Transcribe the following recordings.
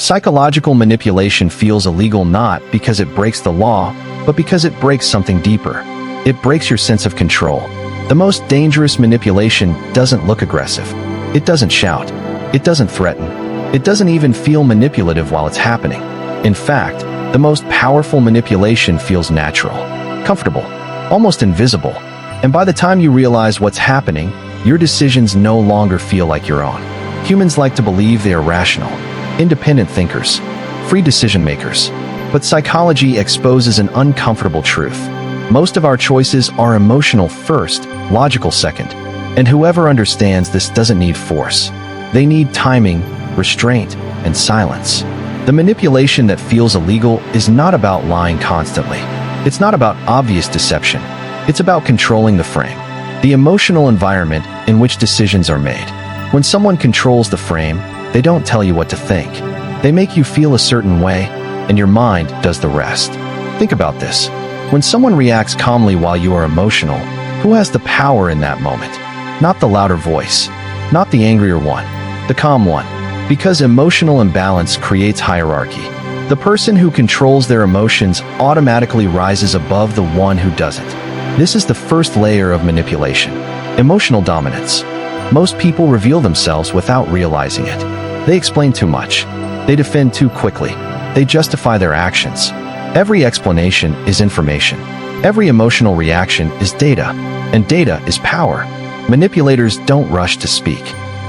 Psychological manipulation feels illegal not because it breaks the law, but because it breaks something deeper. It breaks your sense of control. The most dangerous manipulation doesn't look aggressive. It doesn't shout. It doesn't threaten. It doesn't even feel manipulative while it's happening. In fact, the most powerful manipulation feels natural, comfortable, almost invisible. And by the time you realize what's happening, your decisions no longer feel like your own. Humans like to believe they are rational, independent thinkers, free decision makers. But psychology exposes an uncomfortable truth. Most of our choices are emotional first, logical second. And whoever understands this doesn't need force. They need timing, restraint, and silence. The manipulation that feels illegal is not about lying constantly. It's not about obvious deception. It's about controlling the frame, the emotional environment in which decisions are made. When someone controls the frame, they don't tell you what to think. They make you feel a certain way, and your mind does the rest. Think about this. When someone reacts calmly while you are emotional, who has the power in that moment? Not the louder voice, not the angrier one, the calm one. Because emotional imbalance creates hierarchy. The person who controls their emotions automatically rises above the one who doesn't. This is the first layer of manipulation. Emotional dominance. Most people reveal themselves without realizing it. They explain too much. They defend too quickly. They justify their actions. Every explanation is information. Every emotional reaction is data. And data is power. Manipulators don't rush to speak.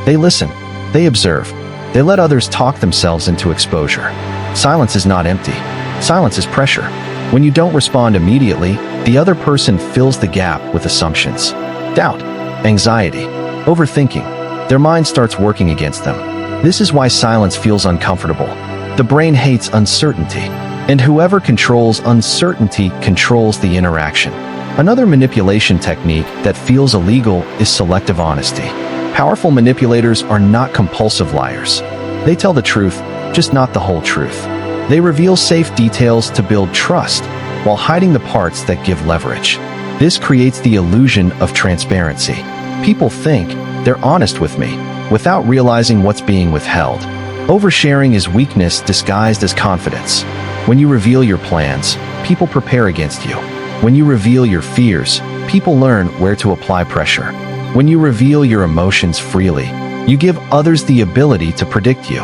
They listen. They observe. They let others talk themselves into exposure. Silence is not empty. Silence is pressure. When you don't respond immediately, the other person fills the gap with assumptions, doubt, anxiety, overthinking. Their mind starts working against them. This is why silence feels uncomfortable. The brain hates uncertainty, and whoever controls uncertainty controls the interaction. Another manipulation technique that feels illegal is selective honesty. Powerful manipulators are not compulsive liars. They tell the truth, just not the whole truth. They reveal safe details to build trust, while hiding the parts that give leverage. This creates the illusion of transparency. People think they're honest with me, without realizing what's being withheld. Oversharing is weakness disguised as confidence. When you reveal your plans, people prepare against you. When you reveal your fears, people learn where to apply pressure. When you reveal your emotions freely, you give others the ability to predict you.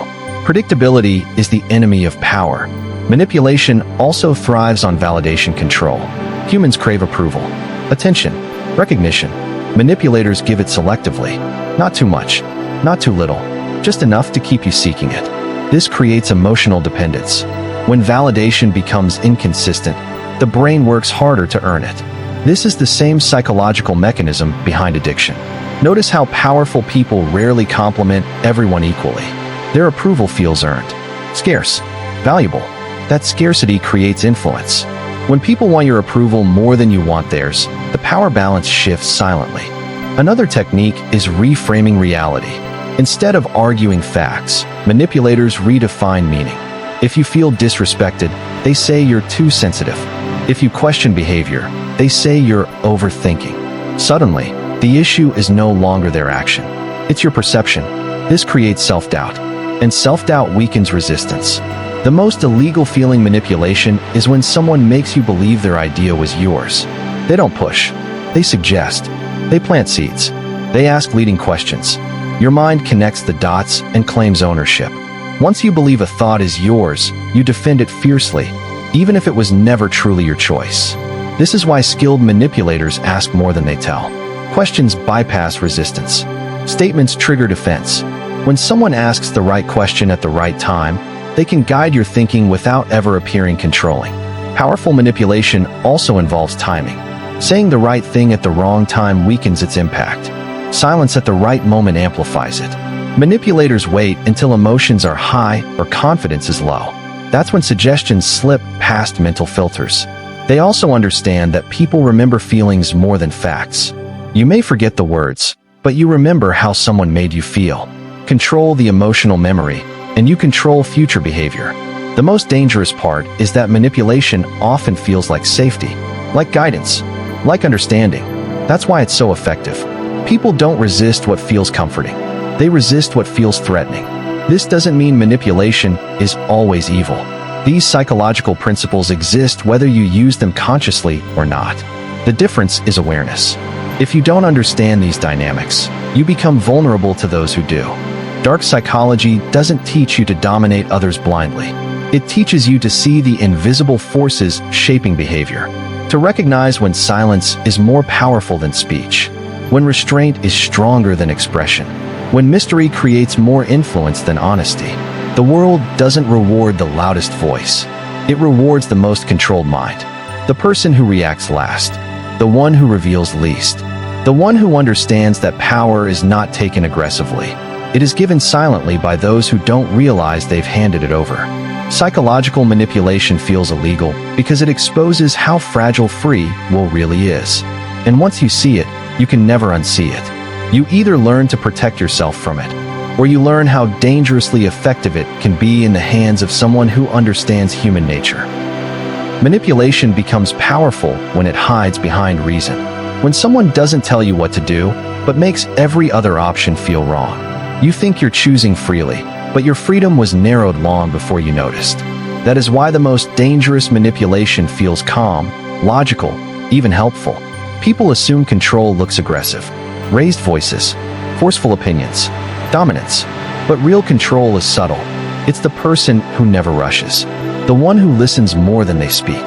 Predictability is the enemy of power. Manipulation also thrives on validation control. Humans crave approval, attention, recognition. Manipulators give it selectively. Not too much, not too little, just enough to keep you seeking it. This creates emotional dependence. When validation becomes inconsistent, the brain works harder to earn it. This is the same psychological mechanism behind addiction. Notice how powerful people rarely compliment everyone equally. Their approval feels earned, scarce, valuable. That scarcity creates influence. When people want your approval more than you want theirs, the power balance shifts silently. Another technique is reframing reality. Instead of arguing facts, manipulators redefine meaning. If you feel disrespected, they say you're too sensitive. If you question behavior, they say you're overthinking. Suddenly, the issue is no longer their action. It's your perception. This creates self-doubt, and self-doubt weakens resistance. The most illegal feeling manipulation is when someone makes you believe their idea was yours. They don't push. They suggest. They plant seeds. They ask leading questions. Your mind connects the dots and claims ownership. Once you believe a thought is yours, you defend it fiercely, even if it was never truly your choice. This is why skilled manipulators ask more than they tell. Questions bypass resistance. Statements trigger defense. When someone asks the right question at the right time, they can guide your thinking without ever appearing controlling. Powerful manipulation also involves timing. Saying the right thing at the wrong time weakens its impact. Silence at the right moment amplifies it. Manipulators wait until emotions are high or confidence is low. That's when suggestions slip past mental filters. They also understand that people remember feelings more than facts. You may forget the words, but you remember how someone made you feel. Control the emotional memory, and you control future behavior. The most dangerous part is that manipulation often feels like safety, like guidance, like understanding. That's why it's so effective. People don't resist what feels comforting. They resist what feels threatening. This doesn't mean manipulation is always evil. These psychological principles exist whether you use them consciously or not. The difference is awareness. If you don't understand these dynamics, you become vulnerable to those who do. Dark psychology doesn't teach you to dominate others blindly. It teaches you to see the invisible forces shaping behavior, to recognize when silence is more powerful than speech, when restraint is stronger than expression, when mystery creates more influence than honesty. The world doesn't reward the loudest voice. It rewards the most controlled mind, the person who reacts last, the one who reveals least, the one who understands that power is not taken aggressively. It is given silently by those who don't realize they've handed it over. Psychological manipulation feels illegal because it exposes how fragile free will really is. And once you see it, you can never unsee it. You either learn to protect yourself from it, or you learn how dangerously effective it can be in the hands of someone who understands human nature. Manipulation becomes powerful when it hides behind reason. When someone doesn't tell you what to do, but makes every other option feel wrong. You think you're choosing freely, but your freedom was narrowed long before you noticed. That is why the most dangerous manipulation feels calm, logical, even helpful. People assume control looks aggressive. Raised voices, forceful opinions, dominance. But real control is subtle. It's the person who never rushes. The one who listens more than they speak.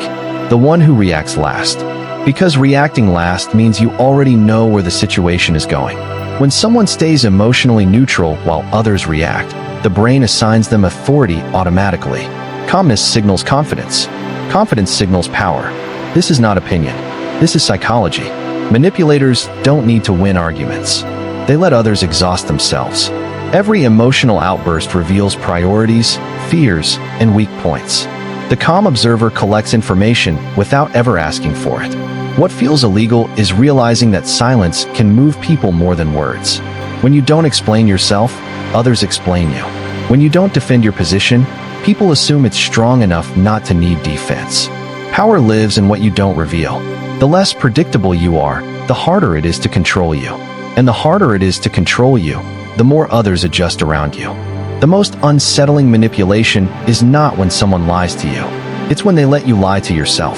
The one who reacts last. Because reacting last means you already know where the situation is going. When someone stays emotionally neutral while others react, the brain assigns them authority automatically. Calmness signals confidence. Confidence signals power. This is not opinion. This is psychology. Manipulators don't need to win arguments. They let others exhaust themselves. Every emotional outburst reveals priorities, fears, and weak points. The calm observer collects information without ever asking for it. What feels illegal is realizing that silence can move people more than words. When you don't explain yourself, others explain you. When you don't defend your position, people assume it's strong enough not to need defense. Power lives in what you don't reveal. The less predictable you are, the harder it is to control you. And the harder it is to control you, the more others adjust around you. The most unsettling manipulation is not when someone lies to you. It's when they let you lie to yourself.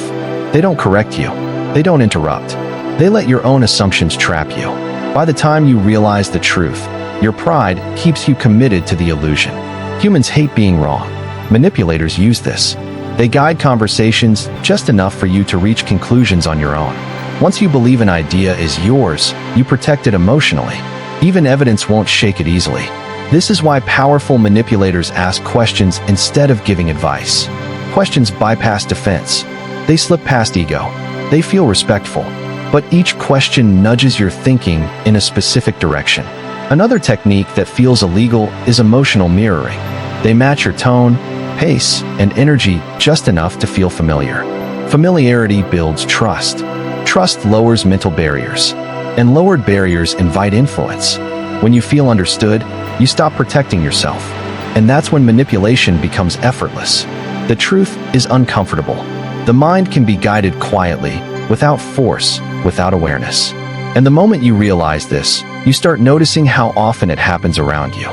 They don't correct you. They don't interrupt. They let your own assumptions trap you. By the time you realize the truth, your pride keeps you committed to the illusion. Humans hate being wrong. Manipulators use this. They guide conversations just enough for you to reach conclusions on your own. Once you believe an idea is yours, you protect it emotionally. Even evidence won't shake it easily. This is why powerful manipulators ask questions instead of giving advice. Questions bypass defense. They slip past ego. They feel respectful. But each question nudges your thinking in a specific direction. Another technique that feels illegal is emotional mirroring. They match your tone, pace, and energy just enough to feel familiar. Familiarity builds trust. Trust lowers mental barriers. And lowered barriers invite influence. When you feel understood, you stop protecting yourself. And that's when manipulation becomes effortless. The truth is uncomfortable. The mind can be guided quietly, without force, without awareness. And the moment you realize this, you start noticing how often it happens around you.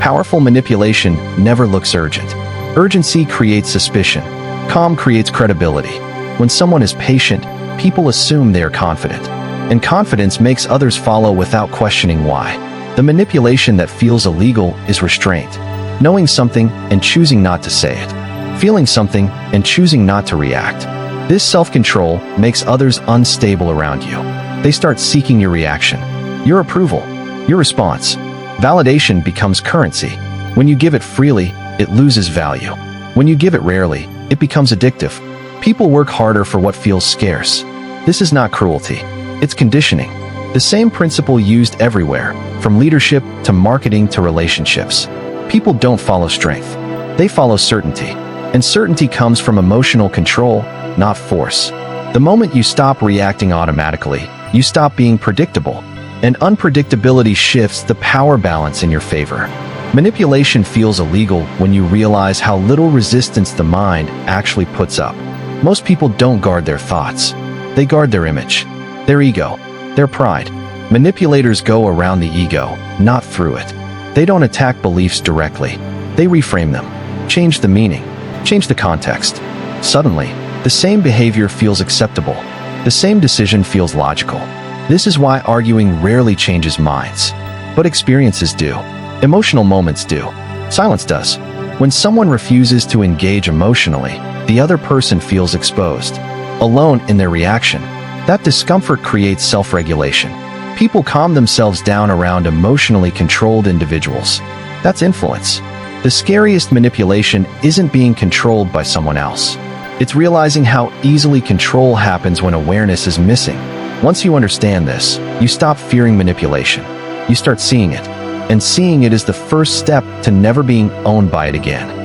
Powerful manipulation never looks urgent. Urgency creates suspicion. Calm creates credibility. When someone is patient, people assume they are confident. And confidence makes others follow without questioning why. The manipulation that feels illegal is restraint. Knowing something and choosing not to say it. Feeling something and choosing not to react. This self-control makes others unstable around you. They start seeking your reaction, your approval, your response. Validation becomes currency. When you give it freely, it loses value. When you give it rarely, it becomes addictive. People work harder for what feels scarce. This is not cruelty. It's conditioning. The same principle used everywhere, from leadership to marketing to relationships. People don't follow strength. They follow certainty. And certainty comes from emotional control, not force. The moment you stop reacting automatically, you stop being predictable. And unpredictability shifts the power balance in your favor. Manipulation feels illegal when you realize how little resistance the mind actually puts up. Most people don't guard their thoughts. They guard their image, their ego, their pride. Manipulators go around the ego, not through it. They don't attack beliefs directly. They reframe them, change the meaning, change the context. Suddenly, the same behavior feels acceptable. The same decision feels logical. This is why arguing rarely changes minds. But experiences do. Emotional moments do. Silence does. When someone refuses to engage emotionally, the other person feels exposed, alone in their reaction. That discomfort creates self-regulation. People calm themselves down around emotionally controlled individuals. That's influence. The scariest manipulation isn't being controlled by someone else. It's realizing how easily control happens when awareness is missing. Once you understand this, you stop fearing manipulation. You start seeing it. And seeing it is the first step to never being owned by it again.